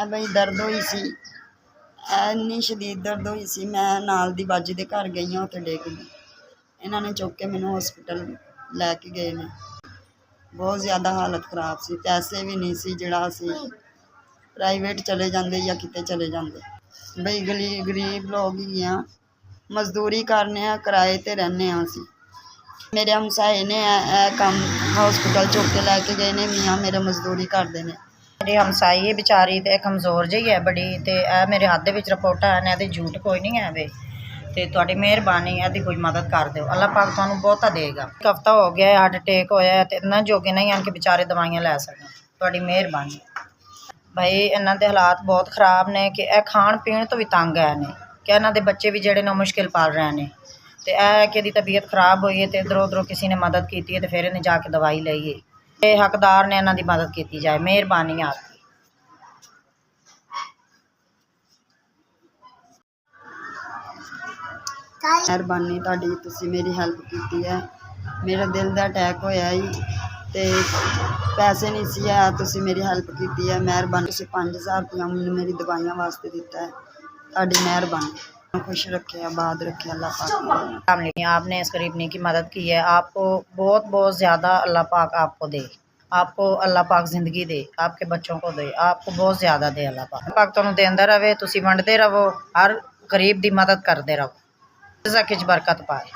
ਬਈ ਦਰਦ ਹੋਈ ਸੀ, ਇੰਨੀ ਸ਼ਦੀਦ ਦਰਦ ਹੋਈ ਸੀ। ਮੈਂ ਨਾਲ ਦੀ ਬਾਜੀ ਦੇ ਘਰ ਗਈ ਹਾਂ, ਉੱਥੇ ਡਿੱਗ ਗਈ। ਇਹਨਾਂ ਨੇ ਚੁੱਕ ਕੇ ਮੈਨੂੰ ਹਸਪੀਟਲ ਲੈ ਕੇ ਗਏ ਨੇ। ਬਹੁਤ ਜ਼ਿਆਦਾ ਹਾਲਤ ਖ਼ਰਾਬ ਸੀ, ਪੈਸੇ ਵੀ ਨਹੀਂ ਸੀ ਜਿਹੜਾ ਅਸੀਂ ਪ੍ਰਾਈਵੇਟ ਚਲੇ ਜਾਂਦੇ ਜਾਂ ਕਿਤੇ ਚਲੇ ਜਾਂਦੇ। ਬਈ ਗਰੀਬ ਲੋਕ ਹੀ ਆ, ਮਜ਼ਦੂਰੀ ਕਰਨੇ ਆ, ਕਿਰਾਏ 'ਤੇ ਰਹਿੰਦੇ ਹਾਂ ਅਸੀਂ। ਮੇਰੇ ਹਮਸਾਏ ਨੇ ਇਹ ਕੰਮ ਹਸਪੀਟਲ ਚੁੱਕ ਕੇ ਲੈ ਕੇ ਗਏ ਨੇ। ਮੀਆਂ ਮੇਰੇ ਮਜ਼ਦੂਰੀ ਕਰਦੇ ਨੇ। मेरी हमसाई है बेचारी तो कमज़ोर जी है बड़ी, तो यह मेरे हाथ में रिपोर्ट है, ਇਹਦੇ झूठ कोई नहीं है वे। तो तुहाडी मेहरबानी ਇਹਦੀ कोई मदद कर दो, अल्लाह पाक तुहानू बहुता देगा। एक हफ्ता हो गया हार्ट अटैक होया तो इन्ना जोगे नहीं हैं कि बेचारे दवाइयां लै सकन। तुहाडी मेहरबानी भाई, इन्हां दे हालात बहुत खराब ने कि यह खाण पीण तो भी तंग है ने, कि इन्हां दे बच्चे भी जिहड़े ने मुश्किल पाल रहे हैं। तो यह है कि तबीयत खराब हुई है तो इधरों उधरों किसी ने मदद की है तो फिर इन्हें जाके दवाई ली है। हकदार ने इन्हां दी मदद की जाए, मेहरबानी आपकी। ਮਿਹਰਬਾਨੀ ਤੁਹਾਡੀ, ਤੁਸੀਂ ਮੇਰੀ ਹੈਲਪ ਕੀਤੀ ਹੈ। ਮੇਰਾ ਦਿਲ ਦਾ ਅਟੈਕ ਹੋਇਆ ਸੀ ਤੇ ਪੈਸੇ ਨਹੀਂ ਸੀ ਆ, ਤੁਸੀਂ ਮੇਰੀ ਹੈਲਪ ਕੀਤੀ ਹੈ। ਮਿਹਰਬਾਨੀ, ਤੁਸੀਂ 5000 ਰੁਪਇਆ ਮੈਨੂੰ ਮੇਰੀ ਦਵਾਈਆਂ ਵਾਸਤੇ ਦਿੱਤਾ ਹੈ। ਤੁਹਾਡੀ ਮਿਹरबानी, खुश रखे, आबाद रखे अल्लाह पाक। आपने इस गरीबनी की मदद की है, आपको बहुत बहुत ज़्यादा अल्लाह पाक आपको दे, आपको अल्लाह पाक ज़िंदगी दे, आपके बच्चों को दे, आपको बहुत ज़्यादा दे। अल्लाह पाक तुहानू देंदा रहे, तुसी वंडदे रहो, हर गरीब दी मदद करते रहो, रिज़्क विच बरकत पाए।